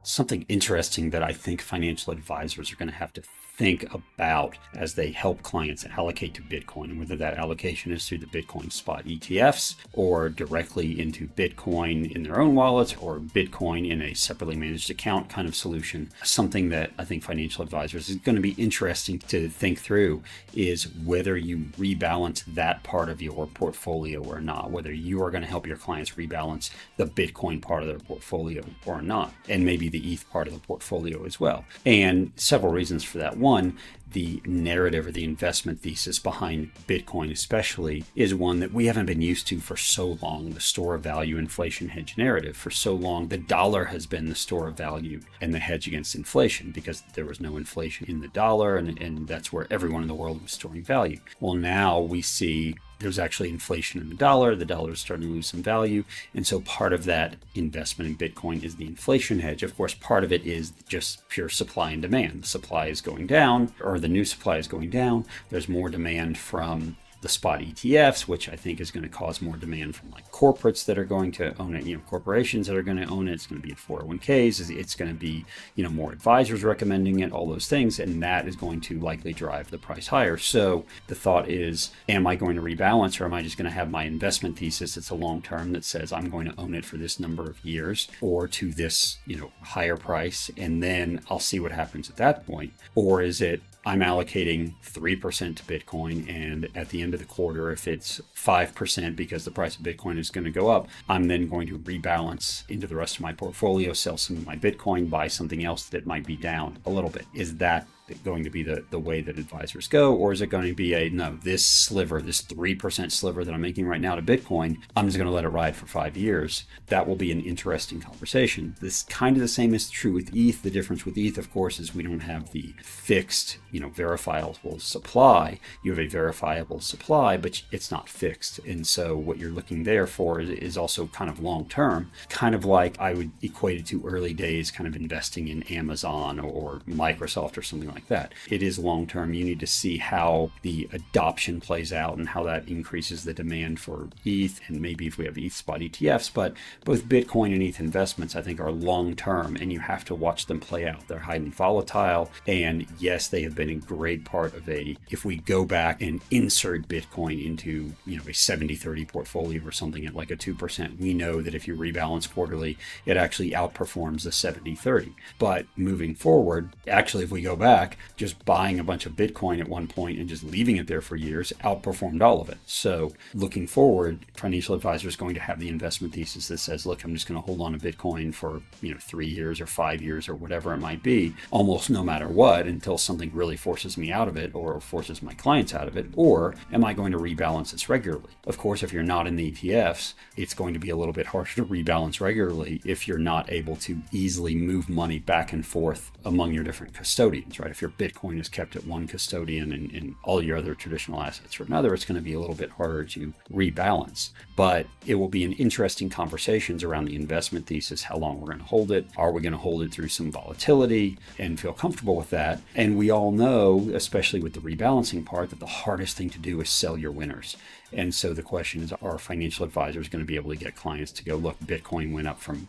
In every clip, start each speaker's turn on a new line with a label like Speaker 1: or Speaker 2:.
Speaker 1: Something interesting that I think financial advisors are going to have to think about as they help clients allocate to Bitcoin, whether that allocation is through the Bitcoin spot ETFs or directly into Bitcoin in their own wallets or Bitcoin in a separately managed account kind of solution. Something that I think financial advisors is going to be interesting to think through is whether you rebalance that part of your portfolio or not, whether you are going to help your clients rebalance the Bitcoin part of their portfolio or not, and maybe the ETH part of the portfolio as well. And several reasons for that. One, the narrative or the investment thesis behind Bitcoin especially is one that we haven't been used to for so long. The store of value inflation hedge narrative. For so long, the dollar has been the store of value and the hedge against inflation because there was no inflation in the dollar, and that's where everyone in the world was storing value. Well, now we see there's actually inflation in the dollar is starting to lose some value. And so part of that investment in Bitcoin is the inflation hedge. Of course, part of it is just pure supply and demand. The supply is going down, or the new supply is going down. There's more demand from the spot ETFs, which I think is going to cause more demand from like corporates that are going to own it, corporations that are going to own it. It's going to be in 401ks. It's going to be, more advisors recommending it, all those things. And that is going to likely drive the price higher. So the thought is, am I going to rebalance, or am I just going to have my investment thesis that's a long term that says I'm going to own it for this number of years or to this, higher price, and then I'll see what happens at that point? Or is it I'm allocating 3% to Bitcoin, and at the end of the quarter, if it's 5% because the price of Bitcoin is going to go up, I'm then going to rebalance into the rest of my portfolio, sell some of my Bitcoin, buy something else that might be down a little bit. Is that going to be the way that advisors go? Or is it going to be no, this sliver, this 3% sliver that I'm making right now to Bitcoin, I'm just going to let it ride for 5 years? That will be an interesting conversation. This kind of the same is true with ETH. The difference with ETH, of course, is we don't have the fixed, verifiable supply. You have a verifiable supply, but it's not fixed. And so what you're looking there for is also kind of long term, kind of like I would equate it to early days kind of investing in Amazon or Microsoft or something like that. It is long term. You need to see how the adoption plays out and how that increases the demand for ETH, and maybe if we have ETH spot ETFs. But both Bitcoin and ETH investments, I think, are long term, and you have to watch them play out. They're highly volatile, and yes, they have been a great part of if we go back and insert Bitcoin into a 70-30 portfolio or something at like a 2%, we know that if you rebalance quarterly, it actually outperforms the 70-30. But moving forward, actually, if we go back, just buying a bunch of Bitcoin at one point and just leaving it there for years outperformed all of it. So looking forward, financial advisor is going to have the investment thesis that says, look, I'm just going to hold on to Bitcoin for 3 years or 5 years or whatever it might be, almost no matter what, until something really forces me out of it or forces my clients out of it. Or am I going to rebalance this regularly? Of course, if you're not in the ETFs, it's going to be a little bit harder to rebalance regularly if you're not able to easily move money back and forth among your different custodians, right? If your Bitcoin is kept at one custodian and all your other traditional assets are another, it's going to be a little bit harder to rebalance. But it will be an interesting conversations around the investment thesis, how long we're going to hold it. Are we going to hold it through some volatility and feel comfortable with that? And we all know, especially with the rebalancing part, that the hardest thing to do is sell your winners. And so the question is, are financial advisors going to be able to get clients to go, look, Bitcoin went up from,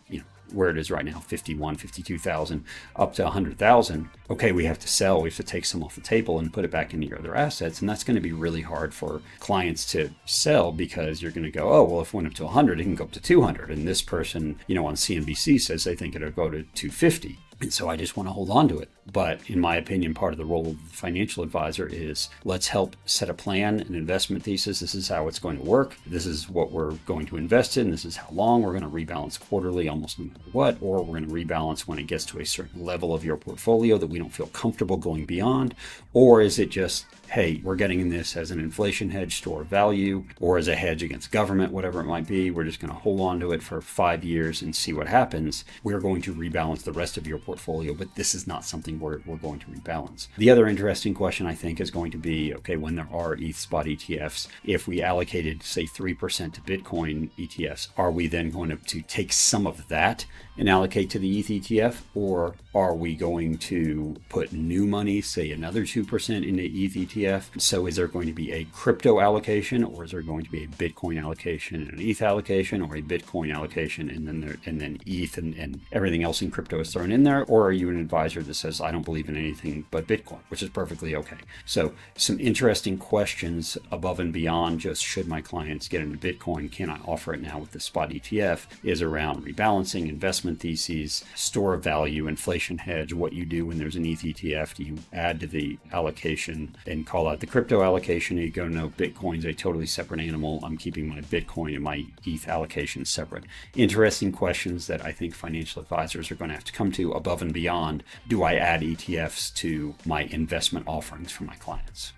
Speaker 1: where it is right now, 51, 52,000 up to 100,000. Okay, we have to sell. We have to take some off the table and put it back into your other assets. And that's going to be really hard for clients to sell, because you're going to go, oh, well, if it went up to 100, it can go up to 200. And this person, on CNBC says they think it'll go to 250. And so I just want to hold on to it. But in my opinion, part of the role of the financial advisor is let's help set a plan, an investment thesis. This is how it's going to work. This is what we're going to invest in. This is how long we're going to rebalance quarterly, almost no matter what, or we're going to rebalance when it gets to a certain level of your portfolio that we don't feel comfortable going beyond. Or is it just, hey, we're getting in this as an inflation hedge, store of value, or as a hedge against government, whatever it might be. We're just going to hold on to it for 5 years and see what happens. We're going to rebalance the rest of your portfolio, but this is not something we're going to rebalance. The other interesting question, I think, is going to be, okay, when there are ETH spot ETFs, if we allocated, say, 3% to Bitcoin ETFs, are we then going to take some of that and allocate to the ETH ETF? Or are we going to put new money, say another 2% in the ETH ETF? So is there going to be a crypto allocation, or is there going to be a Bitcoin allocation and an ETH allocation, or a Bitcoin allocation and then ETH and everything else in crypto is thrown in there? Or are you an advisor that says, I don't believe in anything but Bitcoin, which is perfectly okay? So some interesting questions above and beyond just should my clients get into Bitcoin, can I offer it now with the spot ETF, is around rebalancing, investment theses, store of value, inflation hedge, what you do when there's an ETH ETF. Do you add to the allocation and call out the crypto allocation? Or you go, no, Bitcoin's a totally separate animal. I'm keeping my Bitcoin and my ETH allocation separate. Interesting questions that I think financial advisors are going to have to come to above and beyond. Do I add ETFs to my investment offerings for my clients?